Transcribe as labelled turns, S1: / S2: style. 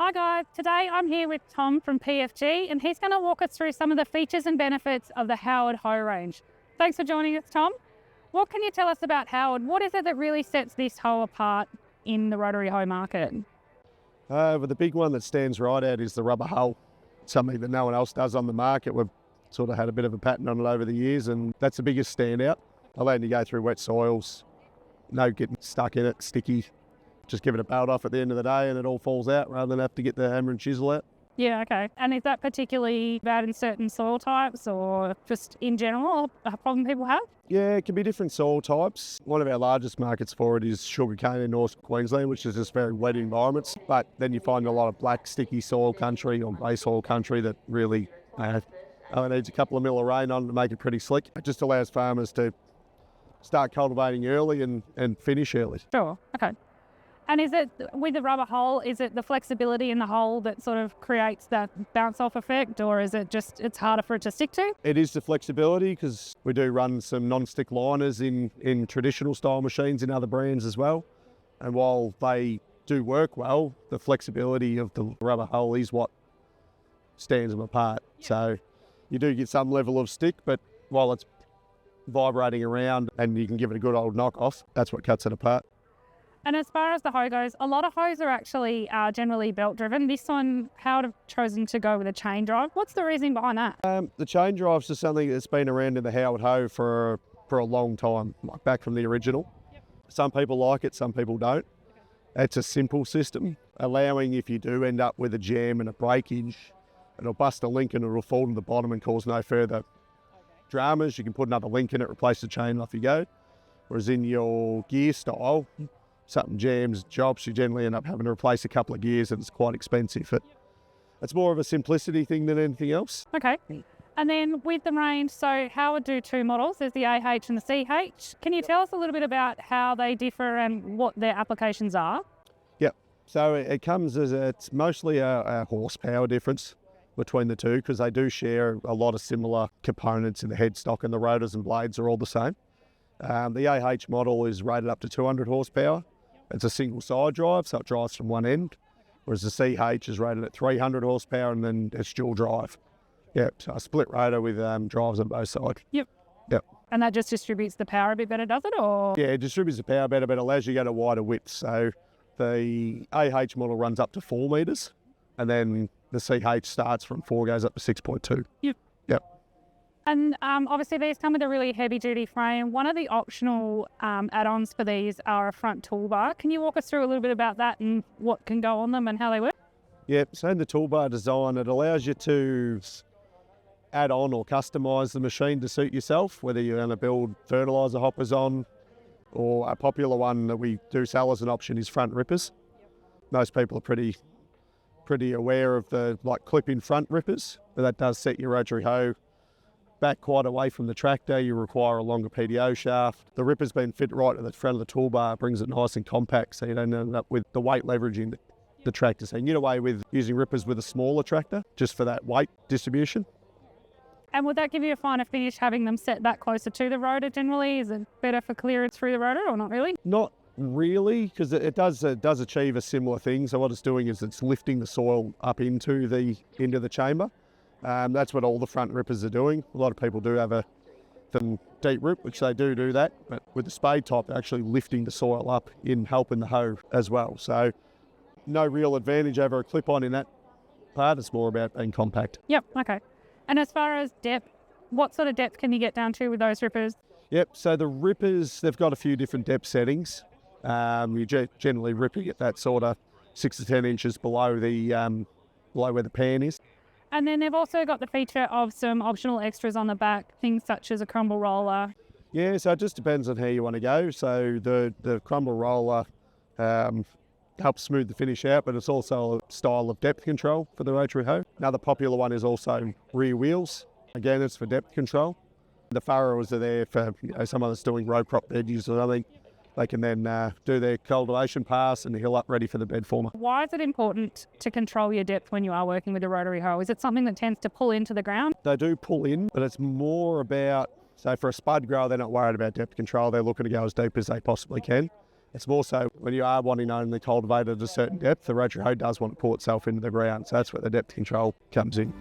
S1: Hi guys, today I'm here with Tom from PFG and he's going to walk us through some of the features and benefits of the Howard Hoe range. Thanks for joining us, Tom. What can you tell us about Howard? What is it that really sets this hoe apart in the rotary hoe market?
S2: But the big one that stands right out is the rubber hull, something that no one else does on the market. We've sort of had a bit of a pattern on it over the years, and that's the biggest standout. Allowing you to go through wet soils, no getting stuck in it, sticky. Just give it a belt off at the end of the day and it all falls out rather than have to get the hammer and chisel out.
S1: Yeah, okay. And is that particularly bad in certain soil types or just in general a problem people have?
S2: Yeah, it can be different soil types. One of our largest markets for it is sugarcane in North Queensland, which is just very wet environments. But then you find a lot of black, sticky soil country or grey soil country that really only needs a couple of mil of rain on it to make it pretty slick. It just allows farmers to start cultivating early and finish early.
S1: Sure, okay. And is it, with the rubber hull, is it the flexibility in the hull that sort of creates that bounce off effect, or is it just, it's harder for it to stick to?
S2: It is the flexibility, because we do run some non-stick liners in traditional style machines in other brands as well. And while they do work well, the flexibility of the rubber hull is what stands them apart. Yeah. So you do get some level of stick, but while it's vibrating around and you can give it a good old knock off, that's what cuts it apart.
S1: And as far as the hoe goes, a lot of hoes are actually generally belt driven. This one, Howard have chosen to go with a chain drive. What's the reason behind that? The
S2: chain drive's just something that's been around in the Howard Hoe for a long time, like back from the original. Yep. Some people like it, some people don't. Okay. It's a simple system, allowing if you do end up with a jam and a breakage, it'll bust a link and it'll fall to the bottom and cause no further dramas. You can put another link in it, replace the chain, and off you go. Whereas in your gear style, something jams, jobs, you generally end up having to replace a couple of gears and it's quite expensive. It's more of a simplicity thing than anything else.
S1: Okay. And then with the range, so Howard do two models. There's the AH and the CH. Can you tell us a little bit about how they differ and what their applications are?
S2: Yep. So it comes as it's mostly a horsepower difference between the two, because they do share a lot of similar components in the headstock, and the rotors and blades are all the same. The AH model is rated up to 200 horsepower. It's a single side drive, so it drives from one end, whereas the CH is rated at 300 horsepower and then it's dual drive. Yep, so a split rotor with drives on both sides.
S1: Yep. And that just distributes the power a bit better, does it? Or?
S2: Yeah, it distributes the power better, but allows you to go to wider widths. So the AH model runs up to 4 metres, and then the CH starts from 4, goes up to 6.2.
S1: Yep. And obviously these come with a really heavy duty frame. One of the optional add-ons for these are a front toolbar. Can you walk us through a little bit about that and what can go on them and how they work?
S2: Yeah, so in the toolbar design, it allows you to add on or customise the machine to suit yourself, whether you're going to build fertiliser hoppers on, or a popular one that we do sell as an option is front rippers. Most people are pretty aware of the clip-in front rippers, but that does set your rotary hoe back quite away from the tractor. You require a longer PDO shaft. The ripper's been fit right at the front of the toolbar, brings it nice and compact, so you don't end up with the weight leveraging the tractor. So you can get away with using rippers with a smaller tractor just for that weight distribution.
S1: And would that give you a finer finish having them set back closer to the rotor generally? Is it better for clearance through the rotor or not really?
S2: Not really, because it does achieve a similar thing. So what it's doing is it's lifting the soil up into the chamber. That's what all the front rippers are doing. A lot of people do have a deep rip, which they do that, but with the spade type, they're actually lifting the soil up in helping the hoe as well. So no real advantage over a clip-on in that part. It's more about being compact.
S1: Yep, okay. And as far as depth, what sort of depth can you get down to with those rippers?
S2: Yep, so the rippers, they've got a few different depth settings. You generally ripping at that sort of 6 to 10 inches below where the pan is.
S1: And then they've also got the feature of some optional extras on the back, things such as a crumble roller.
S2: Yeah, so it just depends on how you want to go. So the crumble roller helps smooth the finish out, but it's also a style of depth control for the rotary hoe. Another popular one is also rear wheels. Again, it's for depth control. The furrows are there for someone that's doing row crop veggies or something. They can then do their cultivation pass and hill up ready for the bed former.
S1: Why is it important to control your depth when you are working with a rotary hoe? Is it something that tends to pull into the ground?
S2: They do pull in, but it's more about, so for a spud grower, they're not worried about depth control. They're looking to go as deep as they possibly can. It's more so when you are wanting only cultivated at a certain depth, the Rotary Hoe does want to pour itself into the ground. So that's where the depth control comes in.